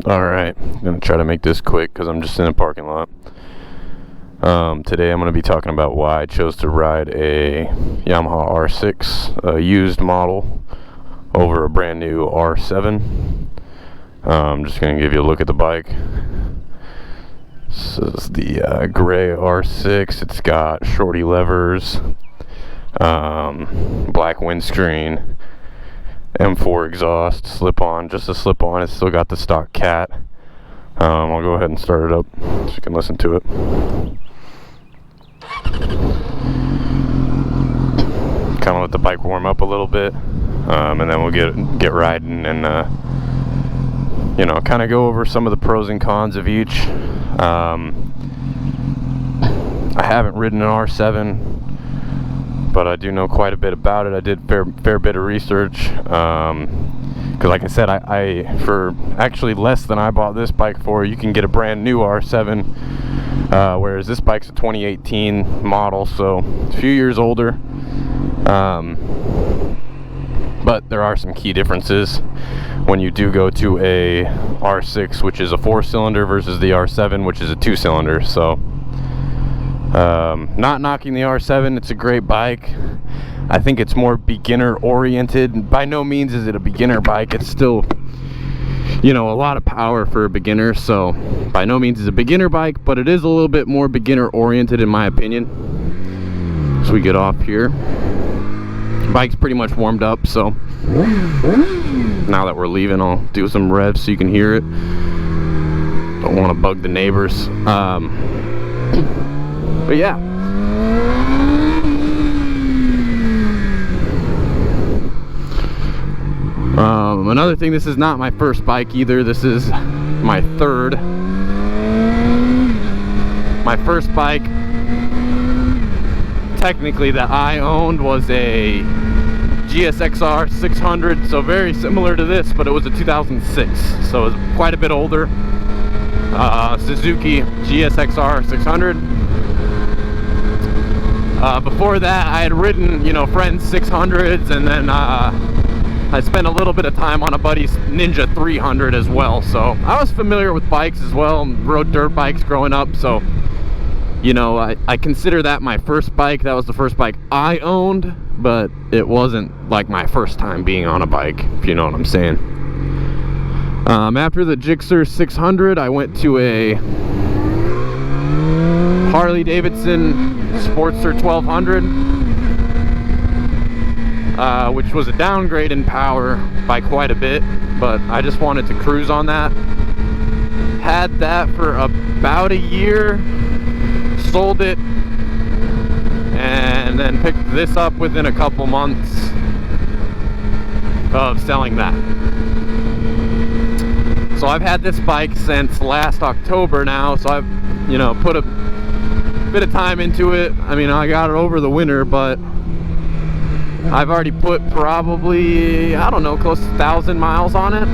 Alright, I'm going to try to make this quick because I'm just in a parking lot. Today I'm going to be talking about why I chose to ride a Yamaha R6, a used model, over a brand new R7. I'm just going to give you a look at the bike. This is the gray R6. It's got shorty levers, black windscreen, M4 exhaust, slip-on, just a slip-on. It's still got the stock cat. I'll go ahead and start it up so you can listen to it. Kind of let the bike warm up a little bit, and then we'll get riding and kind of go over some of the pros and cons of each. I haven't ridden an R7, but I do know quite a bit about it. I did fair bit of research, because like I said, I for actually less than I bought this bike for, you can get a brand new R7, whereas this bike's a 2018 model, so a few years older. But there are some key differences when you do go to a R6, which is a 4-cylinder, versus the R7, which is a 2-cylinder. So not knocking the R7, it's a great bike. I think it's more beginner oriented. By no means is it a beginner bike. It's still, a lot of power for a beginner. So by no means is it a beginner bike, but it is a little bit more beginner oriented in my opinion. So we get off here. Bike's pretty much warmed up, so now that we're leaving, I'll do some revs so you can hear it. Don't want to bug the neighbors. But yeah. Another thing, this is not my first bike either. This is my third. My first bike, technically, that I owned was a GSXR 600, so very similar to this, but it was a 2006, so it was quite a bit older. Suzuki GSXR 600. Before that, I had ridden, friends' 600s, and then I spent a little bit of time on a buddy's Ninja 300 as well, so I was familiar with bikes as well, and rode dirt bikes growing up, so I consider that my first bike. That was the first bike I owned, but it wasn't like my first time being on a bike, if you know what I'm saying. After the Gixxer 600, I went to a Harley Davidson Sportster 1200, which was a downgrade in power by quite a bit, but I just wanted to cruise on that. Had that for about a year, sold it, and then picked this up within a couple months of selling that. So I've had this bike since last October now, so I've put a bit of time into it. I mean, I got it over the winter, but I've already put probably, I don't know, close to 1,000 miles on it.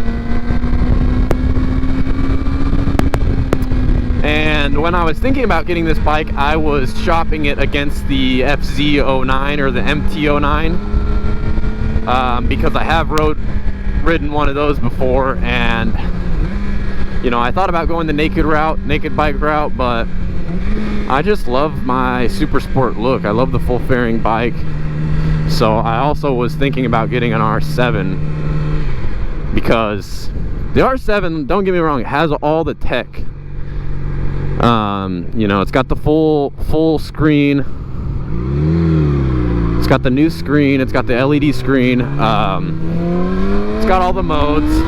And when I was thinking about getting this bike, I was shopping it against the FZ09 or the MT09, because I have ridden one of those before, and I thought about going the naked bike route, but I just love my super sport look. I love the full fairing bike. So I also was thinking about getting an R7, because the R7, don't get me wrong, it has all the tech. It's got the full screen. It's got the new screen. It's got the LED screen. It's got all the modes.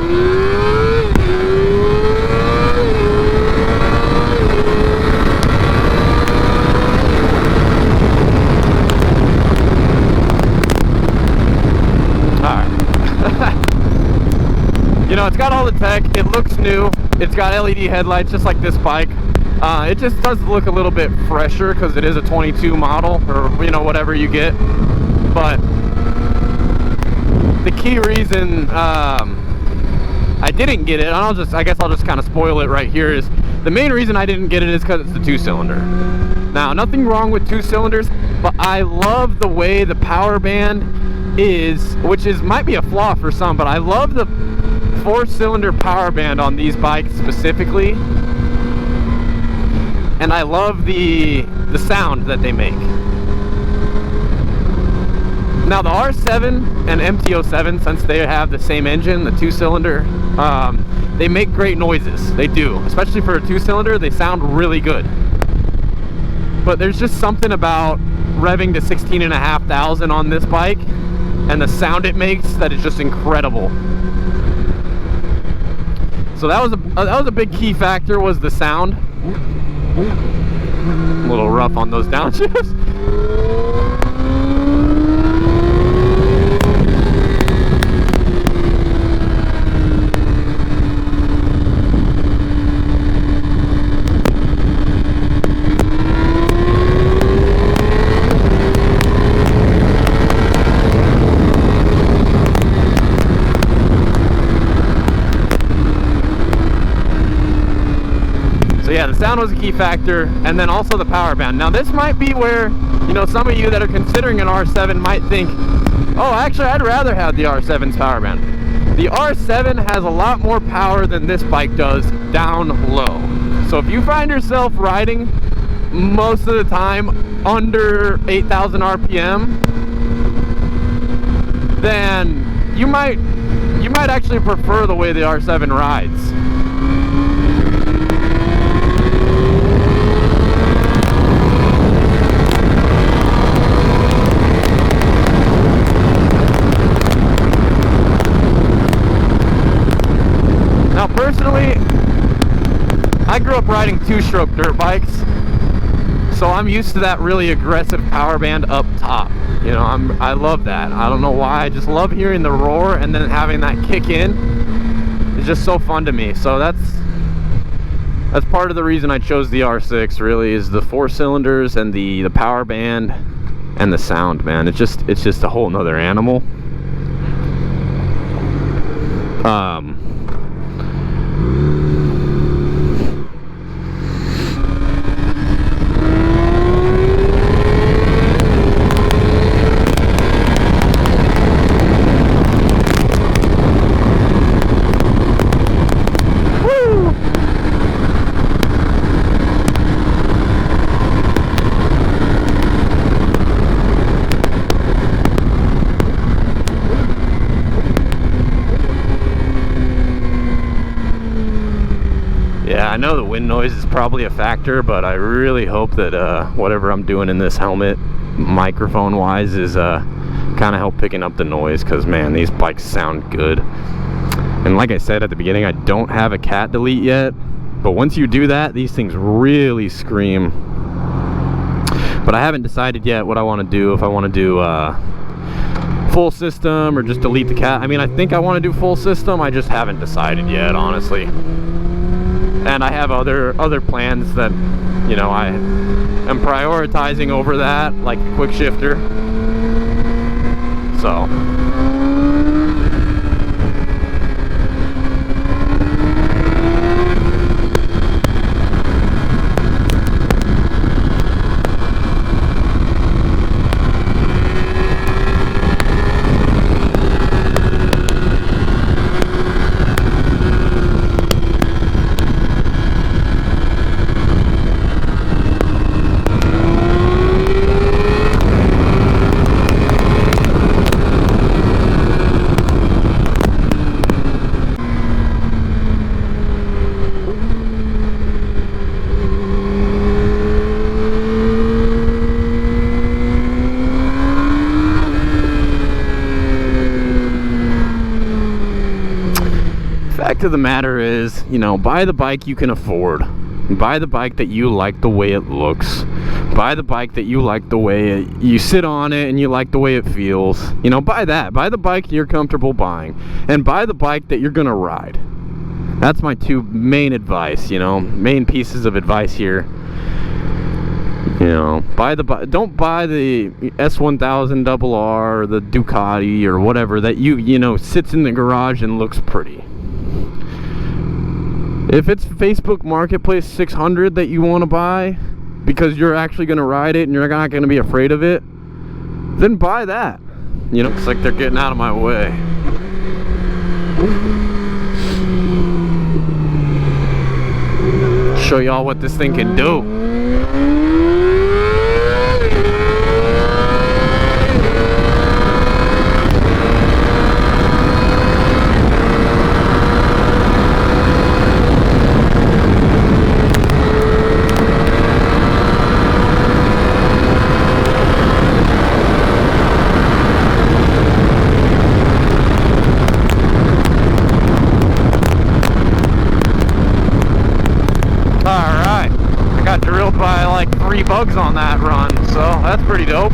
It's got all the tech. It looks new. It's got LED headlights, just like this bike. It just does look a little bit fresher because it is a 22 model, or whatever you get. But the key reason I didn't get it, and I guess I'll just kind of spoil it right here, is the main reason I didn't get it is because it's the 2-cylinder. Now, nothing wrong with 2 cylinders, but I love the way the power band might be a flaw for some, but I love the 4-cylinder power band on these bikes specifically, and I love the sound that they make. Now the R7 and MT-07, since they have the same engine, the 2-cylinder, they make great noises. They do, especially for a 2-cylinder. They sound really good. But there's just something about revving to 16,500 on this bike and the sound it makes that is just incredible. So that was a big key factor, was the sound. A little rough on those downshifts. Yeah, the sound was a key factor, and then also the power band. Now this might be where, you know, some of you that are considering an R7 might think, oh, actually I'd rather have the R7's power band. The R7 has a lot more power than this bike does down low. So if you find yourself riding most of the time under 8,000 RPM, then you might actually prefer the way the R7 rides. Now personally, I grew up riding 2-stroke dirt bikes, so I'm used to that really aggressive power band up top. You know, I love that. I don't know why, I just love hearing the roar and then having that kick in. It's just so fun to me. So that's part of the reason I chose the R6, really, is the 4 cylinders and the power band and the sound, man. It's just a whole nother animal. Yeah, I know the wind noise is probably a factor, but I really hope that whatever I'm doing in this helmet, microphone wise, is kind of help picking up the noise, because man, these bikes sound good. And like I said at the beginning, I don't have a cat delete yet, but once you do that, these things really scream. But I haven't decided yet what I want to do, if I want to do full system or just delete the cat. I mean, I think I want to do full system, I just haven't decided yet, honestly. And I have other plans that, you know, I am prioritizing over that, like a quick shifter. So fact of the matter is, you know, buy the bike you can afford. Buy the bike that you like the way it looks. Buy the bike that you like the way you sit on it and you like the way it feels. You know, buy that. Buy the bike you're comfortable buying. And buy the bike that you're gonna ride. That's my two main advice, you know, main pieces of advice here. You know, don't buy the S1000RR or the Ducati or whatever that you know sits in the garage and looks pretty. If it's Facebook Marketplace 600 that you want to buy because you're actually going to ride it and you're not going to be afraid of it, then buy that. You know, looks like they're getting out of my way. Show y'all what this thing can do. Alright, I got drilled by like 3 bugs on that run, so that's pretty dope.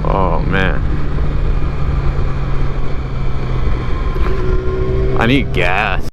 Oh man, I need gas.